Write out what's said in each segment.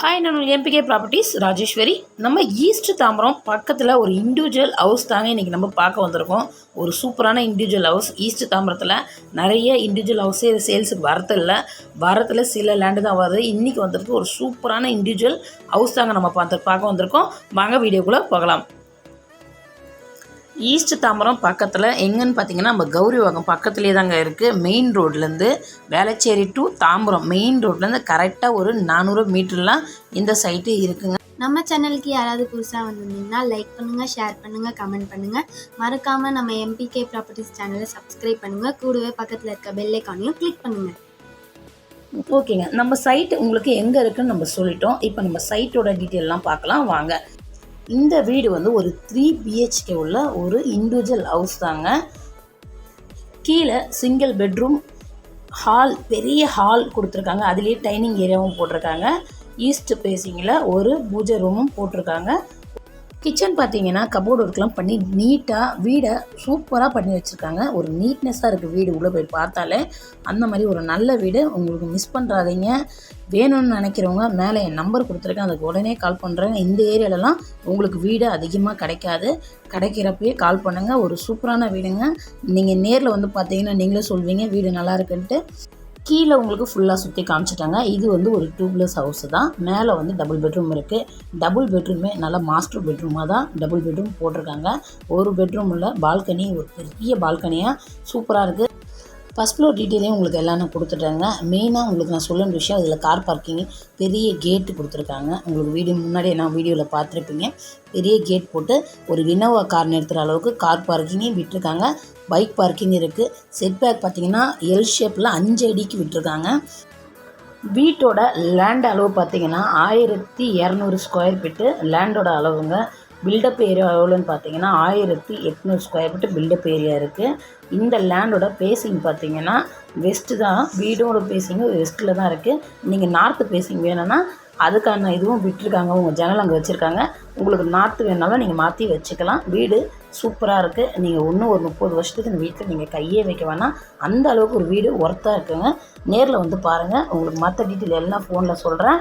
Hi, நான் MBK properties Rajeswari. நம்ம east Tambaram பக்கத்தில் ஒரு இண்டிவிஜுவல் ஹவுஸ் தாங்க இன்றைக்கி நம்ம பார்க்க வந்திருக்கோம். ஒரு சூப்பரான இண்டிவிஜுவல் ஹவுஸ். ஈஸ்ட் தாம்பரத்தில் நிறைய இண்டிவிஜுவல் ஹவுஸே சேல்ஸுக்கு வரத்தில் சில லேண்டு தான் வருது. இன்றைக்கி வந்திருக்கு ஒரு சூப்பரான இண்டிவிஜுவல் ஹவுஸ் தாங்க நம்ம பார்க்க வந்திருக்கோம். வாங்க வீடியோக்குள்ளே போகலாம். ஈஸ்ட் தாம்பரம் பக்கத்தில் எங்கன்னு பார்த்தீங்கன்னா நம்ம கௌரிவாக்கம் பக்கத்துலேயே தாங்க இருக்குது. மெயின் ரோட்லேருந்து வேளச்சேரி டு தாம்பரம் மெயின் ரோட்லேருந்து கரெக்டாக ஒரு 400 மீட்டர்லாம் இந்த சைட்டு இருக்குங்க. நம்ம சேனலுக்கு யாராவது புதுசாக வந்திருந்தீங்கன்னா லைக் பண்ணுங்கள், ஷேர் பண்ணுங்கள், கமெண்ட் பண்ணுங்கள். மறக்காமல் நம்ம எம்பிகே ப்ராப்பர்ட்டிஸ் சேனலை சப்ஸ்கிரைப் பண்ணுங்கள். கூடவே பக்கத்தில் இருக்க பெல் ஐக்கானையும் கிளிக் பண்ணுங்கள். ஓகேங்க, நம்ம சைட்டு உங்களுக்கு எங்கே இருக்குதுன்னு நம்ம சொல்லிட்டோம். இப்போ நம்ம சைட்டோட டீட்டெயிலெலாம் பார்க்கலாம் வாங்க. இந்த வீடு வந்து ஒரு 3 BHK உள்ள ஒரு இண்டிவிஜுவல் ஹவுஸ் தாங்க. கீழே சிங்கிள் பெட்ரூம், ஹால், பெரிய ஹால் கொடுத்துருக்காங்க. அதுலேயே டைனிங் ஏரியாவும் போட்டிருக்காங்க. ஈஸ்ட் ஃபேஸிங்கில் ஒரு பூஜை ரூமும் போட்டிருக்காங்க. கிச்சன் பார்த்தீங்கன்னா கபோர்டு ஒர்க்லாம் பண்ணி நீட்டாக வீடை சூப்பராக பண்ணி வச்சுருக்காங்க. ஒரு நீட்னஸாக இருக்குது வீடு. உள்ளே போய் பார்த்தாலே அந்த மாதிரி ஒரு நல்ல வீடு. உங்களுக்கு மிஸ் பண்ணுறாதீங்க. வேணும்னு நினைக்கிறவங்க மேலே என் நம்பர் கொடுத்துருக்கேன், அதுக்கு உடனே கால் பண்ணுறேங்க. இந்த ஏரியாலலாம் உங்களுக்கு வீடு அதிகமாக கிடைக்காது. கிடைக்கிறப்பயே கால் பண்ணுங்கள். ஒரு சூப்பரான வீடுங்க. நீங்கள் நேரில் வந்து பார்த்தீங்கன்னா நீங்களே சொல்வீங்க வீடு நல்லா இருக்குன்ட்டு. கீழே உங்களுக்கு ஃபுல்லாக சுற்றி காமிச்சிட்டாங்க. இது வந்து ஒரு 2+ ஹவுஸு தான். மேலே வந்து டபுள் பெட்ரூம் இருக்குது. டபுள் பெட்ரூமே நல்லா மாஸ்டர் பெட்ரூமாக தான் டபுள் பெட்ரூம் போட்டிருக்காங்க. ஒரு பெட்ரூமில் பால்கனி, ஒரு பெரிய பால்கனியாக சூப்பராக இருக்குது. ஃபஸ்ட் ஃப்ளோர் டீட்டெயிலையும் உங்களுக்கு எல்லாம் நான் கொடுத்துட்டேங்க. மெயினாக உங்களுக்கு நான் சொல்லுற விஷயம், இதில் கார் பார்க்கிங் பெரிய கேட்டு கொடுத்துருக்காங்க. உங்களுக்கு வீடியோ முன்னாடியே நான் வீடியோவில் பார்த்துருப்பீங்க. பெரிய கேட் போட்டு ஒரு இனோவா கார் நிறுத்துகிற அளவுக்கு கார் பார்க்கிங்கும் விட்டுருக்காங்க. பைக் பார்க்கிங் இருக்குது. செட் பேக் பார்த்திங்கன்னா எல் ஷேப்பில் 5 அடிக்கு விட்டுருக்காங்க. வீட்டோட லேண்ட் அளவு பார்த்திங்கன்னா 1200 ஸ்கொயர் ஃபீட்டு லேண்டோட அளவுங்க. பில்டப் ஏரியா எவ்வளோன்னு பார்த்தீங்கன்னா 1800 ஸ்கொயர் ஃபீட்டு பில்டப் ஏரியா இருக்குது. இந்த லேண்டோட பேசிங் பார்த்தீங்கன்னா வெஸ்ட்டு தான். வீடோட பேசிங்கு வெஸ்ட்டில் தான் இருக்குது. நீங்கள் நார்த்து பேசிங் வேணும்னா அதுக்கான இதுவும் விட்டுருக்காங்க. உங்கள் ஜன்னல் அங்கே வச்சுருக்காங்க. உங்களுக்கு நார்த்து வேணாலும் நீங்கள் மாற்றி வச்சுக்கலாம். வீடு சூப்பராக இருக்குது. நீங்கள் இன்னும் ஒரு 30 வருஷத்துக்கு இந்த வீட்டில் நீங்கள் கையே வைக்க வேணாம். அந்த அளவுக்கு ஒரு வீடு ஒர்த்தாக இருக்குங்க. நேரில் வந்து பாருங்கள். உங்களுக்கு மற்ற டீட்டெயில் எல்லாம் ஃபோனில் சொல்கிறேன்.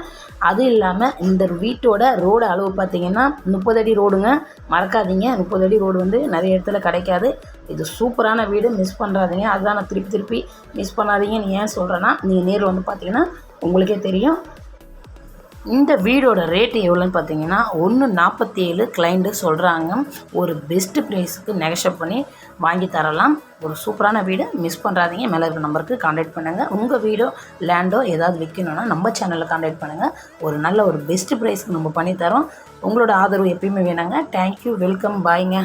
அது இல்லாமல் இந்த வீட்டோட ரோடு அளவு பார்த்திங்கன்னா 30 அடி ரோடுங்க. மறக்காதீங்க, 30 அடி ரோடு வந்து நிறைய இடத்துல கிடைக்காது. இது சூப்பரான வீடு, மிஸ் பண்ணுறாதீங்க. அதுதான் நான் திருப்பி மிஸ் பண்ணாதீங்கன்னு ஏன் சொல்கிறேன்னா, நீங்கள் நேரில் வந்து பார்த்தீங்கன்னா உங்களுக்கே தெரியும். இந்த வீடோட ரேட்டு எவ்வளோன்னு பார்த்தீங்கன்னா 147 கிளைண்ட்டு சொல்கிறாங்க. ஒரு பெஸ்ட்டு ப்ரைஸுக்கு நெகோஷியேட் பண்ணி வாங்கி தரலாம். ஒரு சூப்பரான வீடு, மிஸ் பண்ணுறாதீங்க. மேலே இருக்கிற நம்பருக்கு கான்டாக்ட் பண்ணுங்கள். உங்கள் வீடோ லேண்டோ ஏதாவது விற்கணுன்னா நம்ம சேனலில் கான்டாக்ட் பண்ணுங்கள். ஒரு நல்ல ஒரு பெஸ்ட்டு ப்ரைஸுக்கு நம்ம பண்ணித்தரோம். உங்களோட ஆதரவு எப்பயுமே வேணுங்க. தேங்க்யூ, வெல்கம், பாய்ங்க.